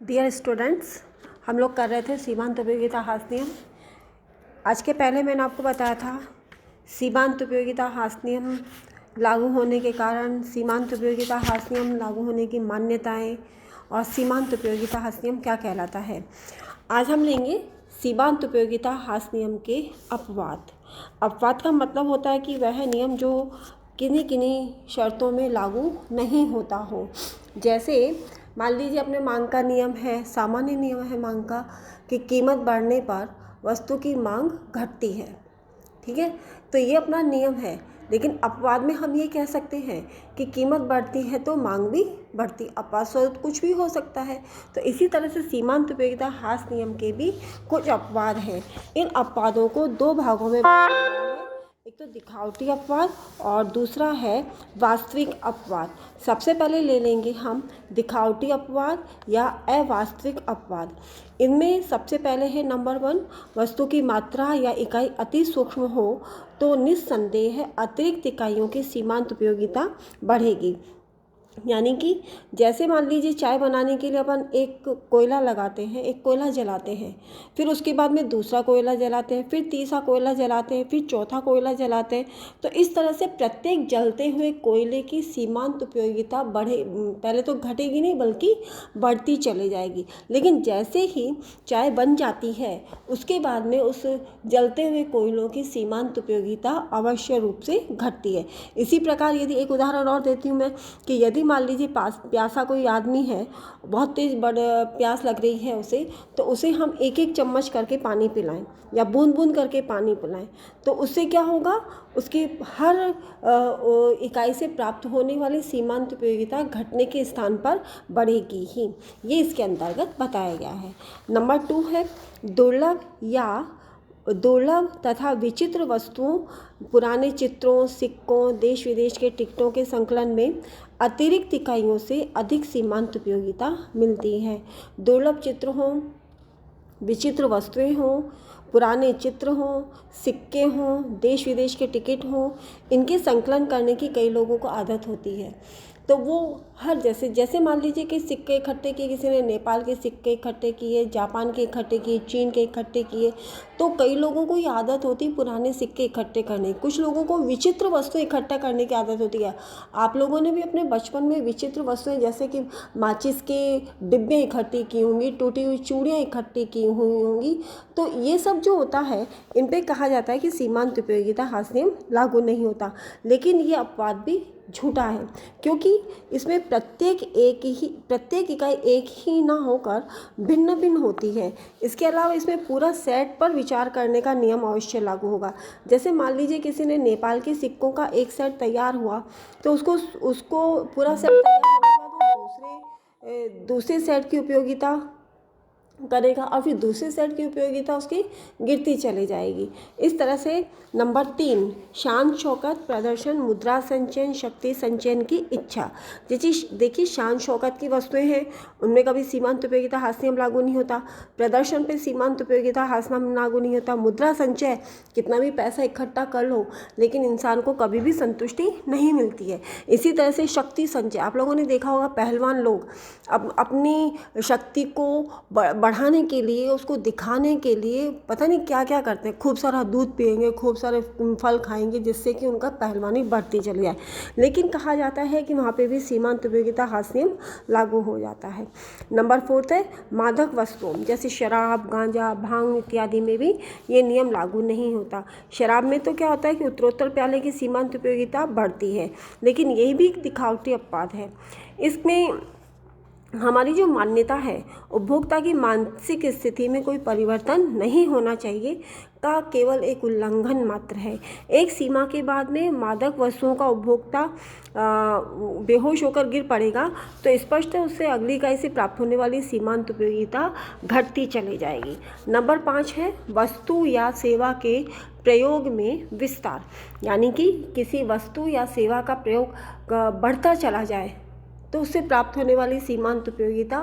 Dear students, हम लोग कर रहे थे सीमांत उपयोगिता ह्रास नियम। आज के पहले मैंने आपको बताया था सीमांत उपयोगिता ह्रास नियम लागू होने के कारण, सीमांत उपयोगिता ह्रास नियम लागू होने की मान्यताएं और सीमांत उपयोगिता ह्रास नियम क्या कहलाता है। आज हम लेंगे सीमांत उपयोगिता ह्रास नियम के अपवाद। अपवाद का मतलब होता है कि वह नियम जो किन्हीं किन्हीं शर्तों में लागू नहीं होता हो। जैसे मान लीजिए अपने मांग का नियम है, सामान्य नियम है मांग का कि कीमत बढ़ने पर वस्तु की मांग घटती है। ठीक है, तो ये अपना नियम है। लेकिन अपवाद में हम ये कह सकते हैं कि कीमत बढ़ती है तो मांग भी बढ़ती, अपवाद स्वरूप कुछ भी हो सकता है। तो इसी तरह से सीमांत उपयोगिता ह्रास नियम के भी कुछ अपवाद हैं। इन अपवादों को दो भागों में बांटा गया है, एक तो दिखावटी अपवाद और दूसरा है वास्तविक अपवाद। सबसे पहले ले लेंगे हम दिखावटी अपवाद या अवास्तविक अपवाद। इनमें सबसे पहले है नंबर 1, वस्तु की मात्रा या इकाई अति सूक्ष्म हो तो निस्संदेह अतिरिक्त इकाइयों की सीमांत उपयोगिता बढ़ेगी। यानी कि जैसे मान लीजिए चाय बनाने के लिए अपन एक कोयला लगाते हैं, एक कोयला जलाते हैं, फिर उसके बाद में दूसरा कोयला जलाते हैं, फिर तीसरा कोयला जलाते हैं, फिर चौथा कोयला जलाते हैं। तो इस तरह से प्रत्येक जलते हुए कोयले की सीमांत उपयोगिता पहले तो घटेगी नहीं बल्कि बढ़ती चली जाएगी। लेकिन जैसे ही चाय बन जाती है उसके बाद में उस जलते हुए कोयलों की सीमांत उपयोगिता अवश्य रूप से घटती है। इसी प्रकार यदि एक उदाहरण और देती हूँ मैं कि यदि मान लीजिए प्यासा कोई आदमी है, बहुत तेज़ प्यास लग रही है उसे, तो उसे हम एक एक चम्मच करके पानी पिलाएं या बूंद बूंद करके पानी पिलाएं, तो उससे क्या होगा, उसकी हर इकाई से प्राप्त होने वाली सीमांत उपयोगिता घटने के स्थान पर बढ़ेगी ही। ये इसके अंतर्गत बताया गया है। नंबर 2 है दुर्लभ तथा विचित्र वस्तुओं, पुराने चित्रों, सिक्कों, देश विदेश के टिकटों के संकलन में अतिरिक्त इकाइयों से अधिक सीमांत उपयोगिता मिलती है। दुर्लभ चित्र हों, विचित्र वस्तुएं हों, पुराने चित्र हों, सिक्के हों, देश विदेश के टिकट हों, इनके संकलन करने की कई लोगों को आदत होती है। तो वो हर जैसे मान लीजिए कि सिक्के इकट्ठे किए, किसी ने नेपाल के सिक्के इकट्ठे किए, जापान के इकट्ठे किए, चीन के इकट्ठे किए, तो कई लोगों को ये आदत होती है पुराने सिक्के इकट्ठे करने की। कुछ लोगों को विचित्र वस्तु इकट्ठा करने की आदत होती है। आप लोगों ने भी अपने बचपन में विचित्र वस्तुएं जैसे कि माचिस के डिब्बे इकट्ठी की होंगी, टूटी हुई चूड़ियाँ इकट्ठी की हुई होंगी। तो ये सब जो होता है इन पर कहा जाता है कि सीमांत उपयोगिता ह्रास नियम लागू नहीं होता। लेकिन ये अपवाद भी झूठा है, क्योंकि इसमें प्रत्येक इकाई एक ही ना होकर भिन्न भिन्न होती है। इसके अलावा इसमें पूरा सेट पर विचार करने का नियम अवश्य लागू होगा। जैसे मान लीजिए किसी ने नेपाल के सिक्कों का एक सेट तैयार हुआ, तो उसको पूरा सेट तैयार होने के बाद वो दूसरे सेट की उपयोगिता करेगा और फिर दूसरे सेट की उपयोगिता उसकी गिरती चली जाएगी। इस तरह से नंबर 3, शान शौकत, प्रदर्शन, मुद्रा संचयन, शक्ति संचयन की इच्छा। जैसे देखिए शान शौकत की वस्तुएं हैं, उनमें कभी सीमांत उपयोगिता ह्रास नियम लागू नहीं होता। प्रदर्शन पे सीमांत उपयोगिता ह्रास नियम लागू नहीं होता। मुद्रा संचय, कितना भी पैसा इकट्ठा कर लो लेकिन इंसान को कभी भी संतुष्टि नहीं मिलती है। इसी तरह से शक्ति संचय, आप लोगों ने देखा होगा पहलवान लोग अपनी शक्ति को बढ़ाने के लिए, उसको दिखाने के लिए पता नहीं क्या क्या करते हैं। खूब सारा दूध पिएंगे, खूब सारे फल खाएंगे जिससे कि उनका पहलवानी बढ़ती चली जाए। लेकिन कहा जाता है कि वहाँ पे भी सीमांत उपयोगिता ह्रास नियम लागू हो जाता है। नंबर 4 है मादक वस्तुओं, जैसे शराब, गांजा, भांग इत्यादि में भी ये नियम लागू नहीं होता। शराब में तो क्या होता है कि उत्तरोत्तर प्याले की सीमांत उपयोगिता बढ़ती है, लेकिन यही भी एक दिखावटी अपवाद है। इसमें हमारी जो मान्यता है उपभोक्ता की मानसिक स्थिति में कोई परिवर्तन नहीं होना चाहिए का केवल एक उल्लंघन मात्र है। एक सीमा के बाद में मादक वस्तुओं का उपभोक्ता बेहोश होकर गिर पड़ेगा तो स्पष्ट है उससे अगली इकाई से प्राप्त होने वाली सीमांत उपयोगिता घटती चली जाएगी। नंबर 5 है वस्तु या सेवा के प्रयोग में विस्तार, यानी कि किसी वस्तु या सेवा का प्रयोग बढ़ता चला जाए तो उससे प्राप्त होने वाली सीमांत उपयोगिता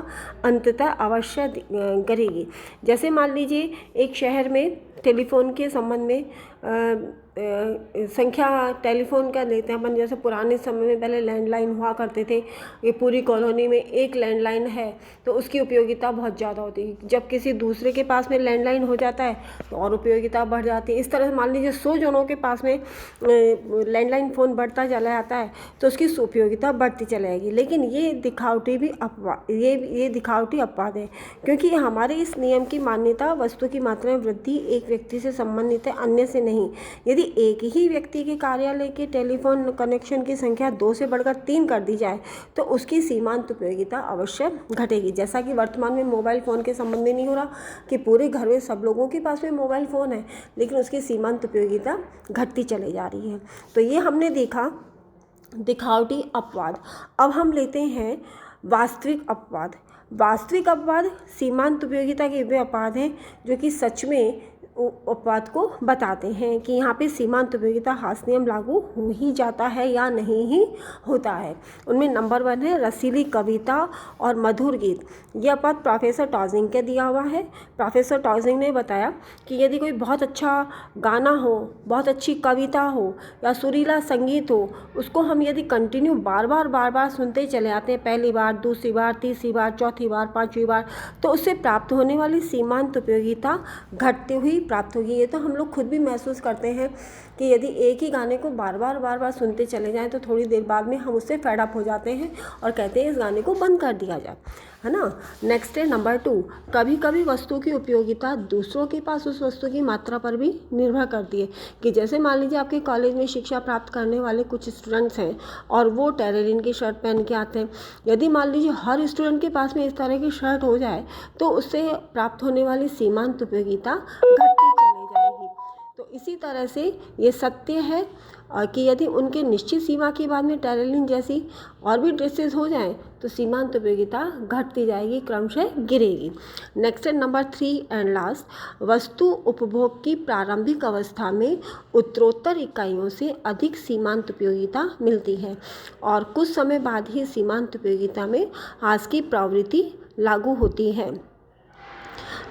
अंततः अवश्य करेगी। जैसे मान लीजिए एक शहर में टेलीफोन के संबंध में संख्या टेलीफोन का लेते हैं अपन, जैसे पुराने समय में पहले लैंडलाइन हुआ करते थे, ये पूरी कॉलोनी में एक लैंडलाइन है तो उसकी उपयोगिता बहुत ज़्यादा होती है। जब किसी दूसरे के पास में लैंडलाइन हो जाता है तो और उपयोगिता बढ़ जाती है। इस तरह से मान लीजिए 100 जनों के पास में लैंडलाइन फ़ोन बढ़ता चला जाता है तो उसकी उपयोगिता बढ़ती चली जाएगी। लेकिन ये दिखावटी भी अपवाद, ये दिखावटी अपवाद है, क्योंकि हमारे इस नियम की मान्यता वस्तु की मात्रा में वृद्धि एक व्यक्ति से संबंधित है, अन्य से नहीं। यदि एक ही व्यक्ति के कार्यालय के टेलीफोन कनेक्शन की संख्या 2 से बढ़कर 3 कर दी जाए तो उसकी सीमांत उपयोगिता अवश्य घटेगी। जैसा कि वर्तमान में मोबाइल फ़ोन के संबंध में नहीं हो रहा कि पूरे घर में सब लोगों के पास में मोबाइल फ़ोन है, लेकिन उसकी सीमांत उपयोगिता घटती चली जा रही है। तो ये हमने देखा दिखावटी अपवाद। अब हम लेते हैं वास्तविक अपवाद। वास्तविक अपवाद सीमांत उपयोगिता के वे अपवाद हैं जो कि सच में अपवाद को बताते हैं कि यहाँ पे सीमांत उपयोगिता हास नियम लागू हो ही जाता है या नहीं ही होता है। उनमें नंबर 1 है रसीली कविता और मधुर गीत। यह अपवाद प्रोफेसर टॉजिंग के दिया हुआ है। प्रोफेसर टॉजिंग ने बताया कि यदि कोई बहुत अच्छा गाना हो, बहुत अच्छी कविता हो या सुरीला संगीत हो, उसको हम यदि कंटिन्यू बार बार सुनते चले आते हैं, पहली बार, दूसरी बार, तीसरी बार, चौथी बार, 5वीं बार, तो उससे प्राप्त होने वाली सीमांत उपयोगिता घटती हुई प्राप्त होगी। ये तो हम लोग खुद भी महसूस करते हैं कि यदि एक ही गाने को बार बार सुनते चले जाएं तो थोड़ी देर बाद में हम उससे फेड अप हो जाते हैं और कहते हैं इस गाने को बंद कर दिया जाए, है ना। नेक्स्ट है नंबर 2, कभी कभी वस्तु की उपयोगिता दूसरों के पास उस वस्तु की मात्रा पर भी निर्भर करती है। कि जैसे मान लीजिए आपके कॉलेज में शिक्षा प्राप्त करने वाले कुछ स्टूडेंट्स हैं और वो टेरेलिन की शर्ट पहन के आते हैं। यदि मान लीजिए हर स्टूडेंट के पास में इस तरह की शर्ट हो जाए तो उससे प्राप्त होने वाली सीमांत उपयोगिता घटती चली जाएगी। तो इसी तरह से ये सत्य है कि यदि उनके निश्चित सीमा के बाद में टेरेलिन जैसी और भी ड्रेसेस हो जाएं तो सीमांत उपयोगिता घटती जाएगी, क्रमशः गिरेगी। नेक्स्ट है नंबर 3 एंड लास्ट, वस्तु उपभोग की प्रारंभिक अवस्था में उत्तरोत्तर इकाइयों से अधिक सीमांत उपयोगिता मिलती है और कुछ समय बाद ही सीमांत उपयोगिता में ह्रास की प्रवृत्ति लागू होती है।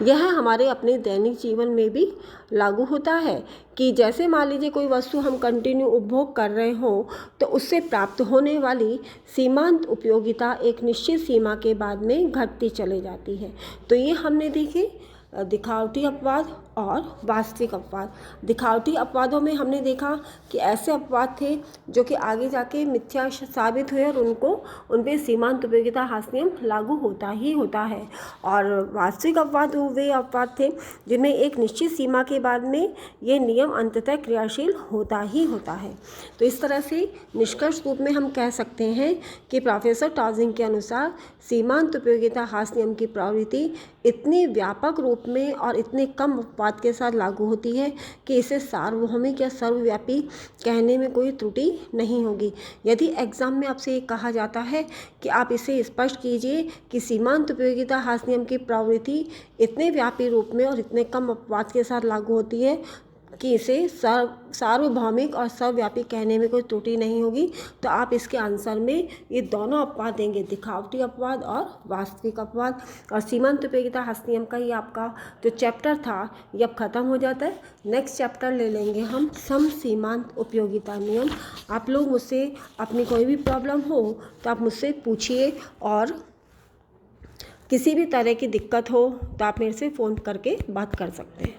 यह हमारे अपने दैनिक जीवन में भी लागू होता है कि जैसे मान लीजिए कोई वस्तु हम कंटिन्यू उपभोग कर रहे हों तो उससे प्राप्त होने वाली सीमांत उपयोगिता एक निश्चित सीमा के बाद में घटती चली जाती है। तो ये हमने देखे दिखावटी अपवाद और वास्तविक अपवाद। दिखावटी अपवादों में हमने देखा कि ऐसे अपवाद थे जो कि आगे जाके मिथ्या साबित हुए और उन पे सीमांत उपयोगिता हास नियम लागू होता ही होता है। और वास्तविक अपवाद वे अपवाद थे जिनमें एक निश्चित सीमा के बाद में ये नियम अंततः क्रियाशील होता ही होता है। तो इस तरह से निष्कर्ष रूप में हम कह सकते हैं कि प्रोफेसर टॉजिंग के अनुसार सीमांत उपयोगिता हास नियम की प्रवृत्ति इतनी व्यापक रूप में और इतने कम अपवाद के साथ लागू होती है कि इसे सार्वभौमिक या सर्वव्यापी कहने में कोई त्रुटि नहीं होगी। यदि एग्जाम में आपसे ये कहा जाता है कि आप इसे स्पष्ट कीजिए कि सीमांत उपयोगिता हास नियम की प्रवृत्ति इतने व्यापी रूप में और इतने कम अपवाद के साथ लागू होती है कि इसे सार्वभौमिक और सर्वव्यापी कहने में कोई त्रुटि नहीं होगी, तो आप इसके आंसर में ये दोनों अपवाद देंगे, दिखावटी अपवाद और वास्तविक अपवाद। और सीमांत उपयोगिता हास नियम का ही आपका जो चैप्टर था ये अब ख़त्म हो जाता है। नेक्स्ट चैप्टर ले लेंगे हम सम सीमांत उपयोगिता नियम। आप लोग मुझसे अपनी कोई भी प्रॉब्लम हो तो आप मुझसे पूछिए, और किसी भी तरह की दिक्कत हो तो आप मेरे से फ़ोन करके बात कर सकते हैं।